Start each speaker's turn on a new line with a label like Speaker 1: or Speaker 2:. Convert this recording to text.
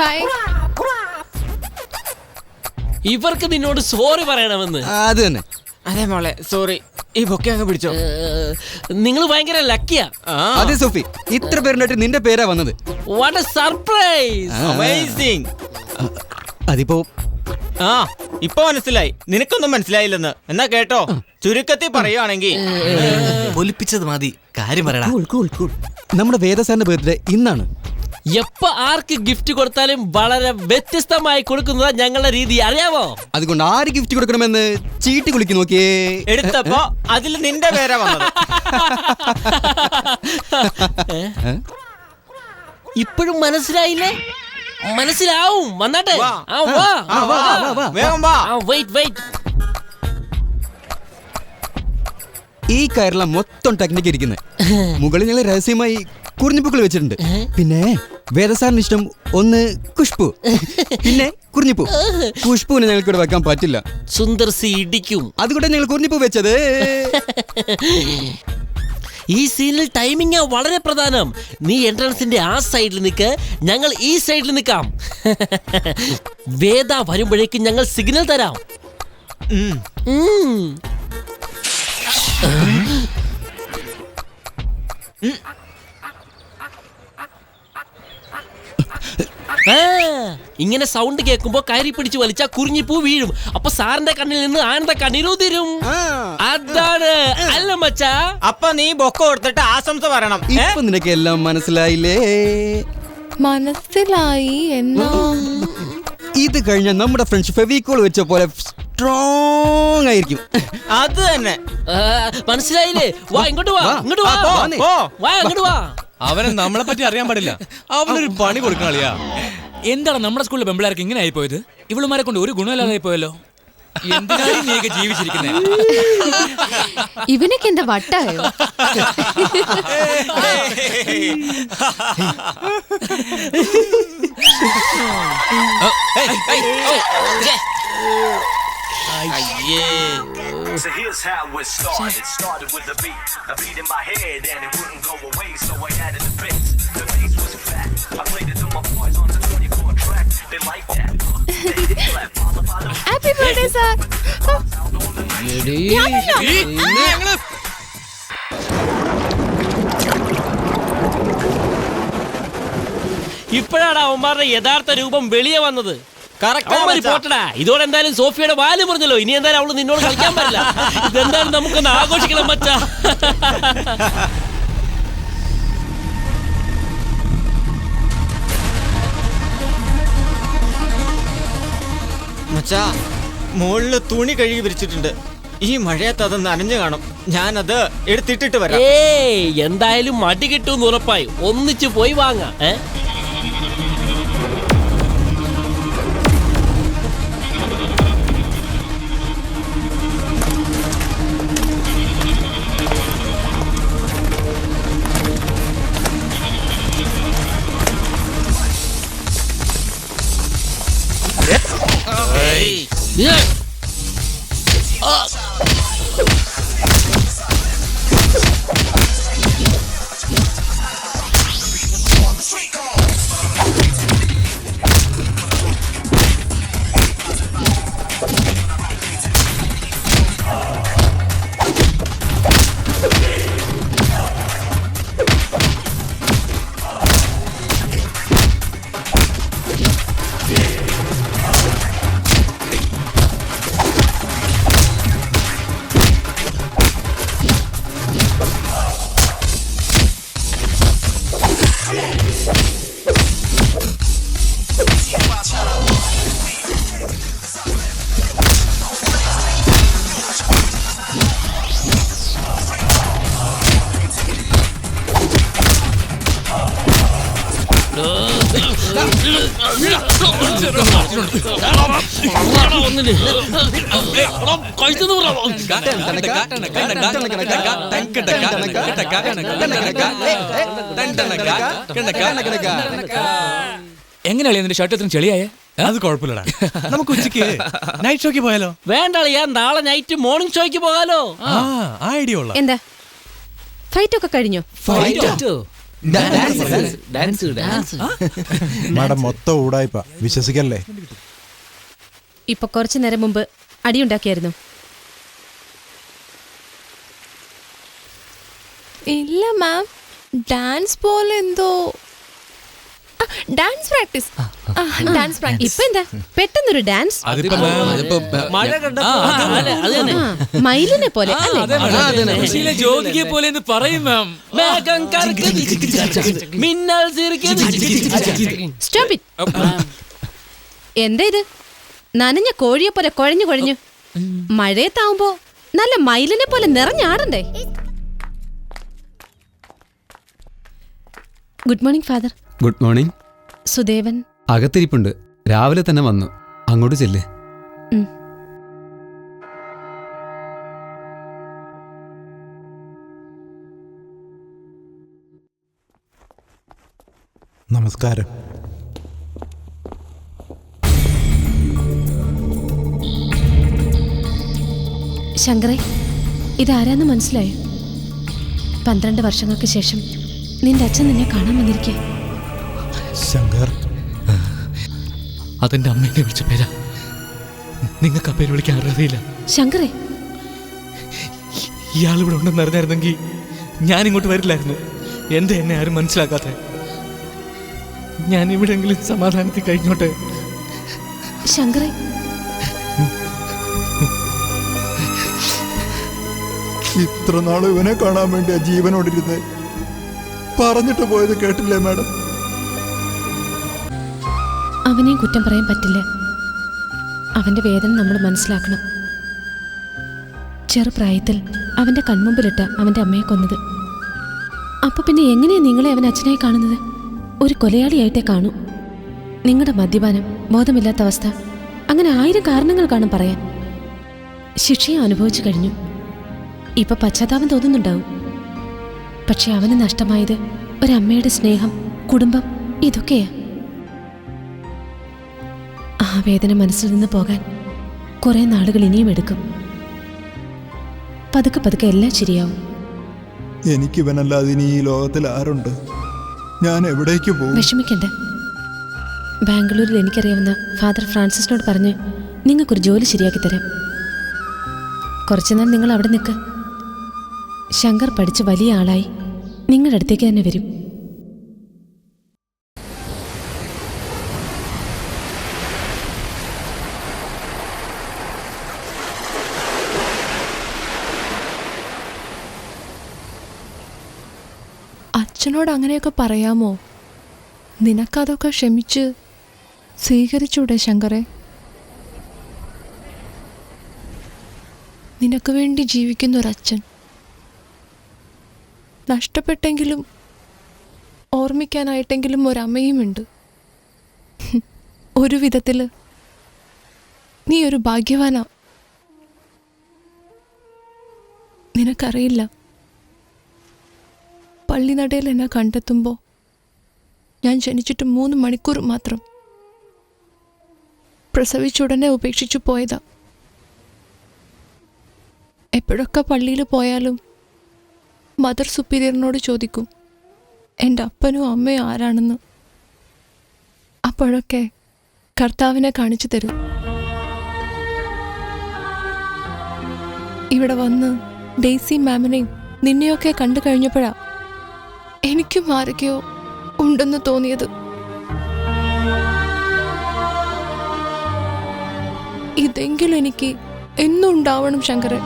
Speaker 1: By.
Speaker 2: ഇവർക്ക് നിന്നോട് sorry പറയണമെന്ന്.
Speaker 3: അത് തന്നെ.
Speaker 4: അതെ മോളെ, സോറി. ഈ ബൊക്കെ അങ്ങ് പിടിച്ചോ.
Speaker 2: നിങ്ങൾ ഭയങ്കര ലക്കിയാ.
Speaker 3: അതെ സോഫി, ഇത്ര പേരുണ്ടായിട്ട് നിന്റെ പേരാ വന്നത്.
Speaker 2: What A surprise.
Speaker 4: അമേസിംഗ്.
Speaker 3: അതിപ്പോ
Speaker 4: ഇപ്പൊ മനസ്സിലായി. നിനക്കൊന്നും മനസ്സിലായില്ലെന്ന്. എന്നാ കേട്ടോ, ചുരുക്കത്തിൽ പറയുവാണെങ്കിൽ
Speaker 5: പൊലിപ്പിച്ചത് മതി, കാര്യം പറയടാ.
Speaker 3: നമ്മുടെ വേദസാറിന്റെ ബർത്ത്ഡേ ഇന്നാണ്.
Speaker 2: എപ്പ ആർക്ക് ഗിഫ്റ്റ് കൊടുത്താലും വളരെ വ്യത്യസ്തമായി കൊടുക്കുന്നതാ ഞങ്ങളുടെ രീതി, അറിയാമോ?
Speaker 3: അതുകൊണ്ട് ആര് ഗിഫ്റ്റ് കൊടുക്കണമെന്ന് ചീട്ടി കുളിക്ക് നോക്കിയേ.
Speaker 4: എടുത്തപ്പോ അതിൽ നിന്റെ പേരാ വന്നത്.
Speaker 2: ഇപ്പോഴും മനസ്സിലായില്ലേ? മനസ്സിലാവും, വന്നാട്ടെ.
Speaker 4: വേഗം വാ.
Speaker 2: വെയിറ്റ്.
Speaker 3: ഈ കയറില മൊത്തം ടെക്നിക്ക് ഇരിക്കുന്നത്. മുകളിൽ ഞങ്ങൾ രഹസ്യമായി കുറിഞ്ഞിപ്പൂക്കൾ വെച്ചിട്ടുണ്ട്. പിന്നെ വേദസാറിന് ഇഷ്ടം ഒന്ന് കുഷ്പു, പിന്നെ കുറിഞ്ഞിപ്പൂ. കുഷ്പൂവിനെ ഞങ്ങൾക്ക് ഇവിടെ വെക്കാൻ പറ്റില്ല,
Speaker 2: സുന്ദർ സി ഇടിക്കും.
Speaker 3: അതുകൊണ്ട് ഞങ്ങൾ കുറിഞ്ഞിപ്പൂ വെച്ചത്.
Speaker 2: ഈ സീനിൽ ടൈമിംഗ് വളരെ പ്രധാനം. നീ എൻട്രൻസിന്റെ ആ സൈഡിൽ നിൽക്ക്, ഞങ്ങൾ ഈ സൈഡിൽ നിൽക്കാം. വേദ വരുമ്പോഴേക്കും ഞങ്ങൾ സിഗ്നൽ തരാം. ഇങ്ങനെ സൗണ്ട് കേൾക്കുമ്പോ കയറി പിടിച്ച് വലിച്ചാ കുറിഞ്ഞിപ്പൂ വീഴും. അപ്പൊ സാറിന്റെ കണ്ണിൽ നിന്ന് ആനന്ദ കണ്ണീരുതിരും. അതാണ് അല്ല മച്ചാ.
Speaker 4: അപ്പൊ നീ ബൊക്ക കൊടുത്തിട്ട് ആശംസ പറയണം.
Speaker 3: ഇപ്പൊ നിനക്ക് എല്ലാം മനസ്സിലായില്ലേ?
Speaker 1: മനസ്സിലായി. എന്നാ
Speaker 3: ഇത് കഴിഞ്ഞ നമ്മുടെ ഫ്രണ്ട്സ് ഫെവിക്കോൾ വെച്ച പോലെ സ്ട്രോങ് ആയിരിക്കും.
Speaker 4: അത് തന്നെ.
Speaker 2: മനസ്സിലായില്ലേ? വാ ഇങ്ങോട്ട് വാ, ഇങ്ങോട്ട് വാ, വാ ഇങ്ങോട്ട് വാ.
Speaker 5: അവനെ നമ്മളെ പറ്റി അറിയാൻ പാടില്ല. അവനൊരു പണി കൊടുക്കണിയാ.
Speaker 6: എന്താണ് നമ്മുടെ സ്കൂളിലെ പെമ്പിളാർക്ക് ഇങ്ങനെ ആയി പോയത്? ഇവളുമാരെ കൊണ്ട് ഒരു ഗുണമില്ലാതായി പോയല്ലോ. എന്തിനാണ് നീയൊക്കെ ജീവിച്ചിരിക്കുന്നത്?
Speaker 1: ഇവനൊക്കെ എന്താ വട്ടായോ?
Speaker 7: So here's how it started. Started with a beat in my head and it wouldn't go away, so I added the bass. The bass was fat. I played it to my boys on the 24 track. They like that. They clap.
Speaker 1: Happy birthday sir.
Speaker 2: ഇപ്പോഴാണ് അവന്മാരുടെ യഥാർത്ഥ രൂപം വെളിയെ വന്നത്.
Speaker 4: പോട്ടടാ.
Speaker 2: ഇതോടെ എന്തായാലും സോഫിയുടെ വാല് പറഞ്ഞല്ലോ. ഇനി എന്തായാലും അവള് നിന്നോട് കളിക്കാൻ പറ്റില്ല. ഇതെന്തായാലും നമുക്കൊന്ന് ആഘോഷിക്കണം മച്ചാ.
Speaker 4: മച്ചാ, മുകളില് തുണി കഴുകി വിരിച്ചിട്ടുണ്ട്. ഈ മഴയത്ത് അത് നനഞ്ഞു കാണും. ഞാനത് എടുത്തിട്ടിട്ട് വരാം.
Speaker 2: എന്തായാലും മടി കിട്ടുമെന്ന് ഉറപ്പായി. ഒന്നിച്ചു പോയി വാങ്ങാം.
Speaker 6: എങ്ങനെയാ നിന്റെ ഷർട്ട് എത്ര ചെളിയായേ?
Speaker 5: അത് കുഴപ്പമില്ലടാ, നമുക്ക് ഉച്ചക്ക് നൈറ്റ് ഷോയ്ക്ക് പോയാലോ?
Speaker 2: വേണ്ടളിയാ, നാളെ നൈറ്റ് മോർണിംഗ് ഷോയ്ക്ക് പോകാലോ.
Speaker 5: ഐഡിയ ഉള്ള
Speaker 1: എന്താ ഫൈറ്റ് ഒക്കെ കഴിഞ്ഞോ?
Speaker 2: ഡാൻസ് ഡാൻസ്
Speaker 8: മാഡം മൊത്തം ഊടായിപ്പാ, വിശ്വസിക്കല്ലേ.
Speaker 9: ഇപ്പൊ കുറച്ചു നേരം മുമ്പ് അടിയുണ്ടാക്കിയായിരുന്നു.
Speaker 1: ഇല്ല മാം, ഡാൻസ് പോലെ എന്തോ ഡാൻസ് പ്രാക്ടീസ്. Dance practice.
Speaker 9: ഇപ്പൊ എന്താ പെട്ടെന്നൊരു ഡാൻസ്?
Speaker 2: മഴ കണ്ടപ്പോ അത് തന്നെ.
Speaker 9: മയിലിനെ പോലെ അല്ലേ?
Speaker 6: കൃഷിയിലെ ജ്യോതികയെ പോലെ എന്ന് പറയും മാം.
Speaker 2: മേഘം കറുക്കുന്നു, മിന്നൽ സിരിക്കുന്നു.
Speaker 9: Stop it. എന്താ ഇത്? നനഞ്ഞ കോഴിയെ പോലെ കുഴഞ്ഞു കുഴഞ്ഞു. മഴയത്താവുമ്പോ നല്ല മയിലിനെ പോലെ നിറഞ്ഞാടണ്ടേ? Good morning father.
Speaker 3: Good morning.
Speaker 9: Sudevan
Speaker 3: അകത്തിരിപ്പുണ്ട്, രാവിലെ തന്നെ വന്നു. അങ്ങോട്ട് ചെല്ല്.
Speaker 8: നമസ്കാരം.
Speaker 9: ശങ്കറെ, ഇതാരാന്ന് മനസ്സിലായോ? 12 വർഷങ്ങൾക്ക് ശേഷം നിന്റെ അച്ഛൻ നിന്നെ കാണാൻ വന്നിരിക്കേ.
Speaker 8: ശങ്കർ,
Speaker 6: അതെന്റെ അമ്മേനെ വിളിച്ച പേരാ. നിങ്ങൾക്ക് ആ പേര് വിളിക്കാൻ അറിയില്ല.
Speaker 9: ശങ്കറെ,
Speaker 6: ഇയാൾ ഇവിടെ ഉണ്ടെന്ന് അറിഞ്ഞായിരുന്നെങ്കിൽ ഞാൻ ഇങ്ങോട്ട് വരില്ലായിരുന്നു. എന്താ എന്നെ ആരും മനസ്സിലാക്കാത്ത? ഞാൻ ഇവിടെയെങ്കിലും സമാധാനത്തിൽ കഴിഞ്ഞോട്ടെ.
Speaker 9: ശങ്കറെ,
Speaker 8: ഇത്ര നാൾ ഇവനെ കാണാൻ വേണ്ടിയാ ജീവനോടിരുന്ന്. പറഞ്ഞിട്ട് പോയത് കേട്ടില്ലേ മാഡം?
Speaker 9: അവനെയും കുറ്റം പറയാൻ പറ്റില്ല. അവന്റെ വേദന നമ്മൾ മനസ്സിലാക്കണം. ചെറുപ്രായത്തിൽ അവന്റെ കൺമുമ്പിലിട്ട അവന്റെ അമ്മയെ കൊന്നത്. അപ്പൊ പിന്നെ എങ്ങനെയാ നിങ്ങളെ അവൻ അച്ഛനായി കാണുന്നത്? ഒരു കൊലയാളിയായിട്ടേ കാണൂ. നിങ്ങളുടെ മദ്യപാനം, ബോധമില്ലാത്ത അവസ്ഥ, അങ്ങനെ 1000 കാരണങ്ങൾ കാണും പറയാൻ. ശിക്ഷയും അനുഭവിച്ചു കഴിഞ്ഞു. ഇപ്പൊ പശ്ചാത്താപം തോന്നുന്നുണ്ടാവും. പക്ഷെ അവന് നഷ്ടമായത് ഒരമ്മയുടെ സ്നേഹം, കുടുംബം, ഇതൊക്കെയാ. ആ വേദന മനസ്സിൽ നിന്ന് പോകാൻ കുറെ നാളുകൾ ഇനിയും എടുക്കും. പതുക്കെ പതുക്കെ എല്ലാം ശരിയാവും.
Speaker 8: എനിക്കിവനല്ലാതെ ഇനി ഈ ലോകത്തിൽ ആരുണ്ട്? ഞാൻ എവിടേക്ക് പോകും?
Speaker 9: വിഷമിക്കണ്ട. ബാംഗ്ലൂരിൽ എനിക്കറിയാവുന്ന ഫാദർ ഫ്രാൻസിസിനോട് പറഞ്ഞ് നിങ്ങൾക്കൊരു ജോലി ശരിയാക്കി തരാം. കുറച്ചുനാൾ നിങ്ങൾ അവിടെ നിൽക്ക്. ശങ്കർ പഠിച്ച് വലിയ ആളായി നിങ്ങളുടെ അടുത്തേക്ക് തന്നെ വരും.
Speaker 1: അച്ഛനോട് അങ്ങനെയൊക്കെ പറയാമോ? നിനക്കതൊക്കെ ക്ഷമിച്ച് സ്വീകരിച്ചൂടെ ശങ്കറെ? നിനക്ക് വേണ്ടി ജീവിക്കുന്ന ഒരച്ഛൻ, നഷ്ടപ്പെട്ടെങ്കിലും ഓർമ്മിക്കാനായിട്ടെങ്കിലും ഒരമ്മയുമുണ്ട്. ഒരു വിധത്തിൽ നീ ഒരു ഭാഗ്യവാനാ. നിനക്കറിയില്ല, പള്ളിനടയിൽ എന്നെ കണ്ടെത്തുമ്പോൾ ഞാൻ ജനിച്ചിട്ട് 3 മണിക്കൂർ മാത്രം. പ്രസവിച്ചുടനെ ഉപേക്ഷിച്ചു പോയതാ. എപ്പോഴൊക്കെ പള്ളിയിൽ പോയാലും മദർ സുപ്പീരിയറിനോട് ചോദിക്കും എൻ്റെ അപ്പനും അമ്മയും ആരാണെന്ന്. അപ്പോഴൊക്കെ കർത്താവിനെ കാണിച്ചു തരും. ഇവിടെ വന്ന് ഡെയ്സി മാമിനെയും നിന്നെയൊക്കെ കണ്ടു കഴിഞ്ഞപ്പോഴാ എനിക്കും ആരൊക്കെയോ ഉണ്ടെന്ന് തോന്നിയത്. ഇതെങ്കിലും എനിക്ക് എന്നും ഉണ്ടാവണം ശങ്കരൻ.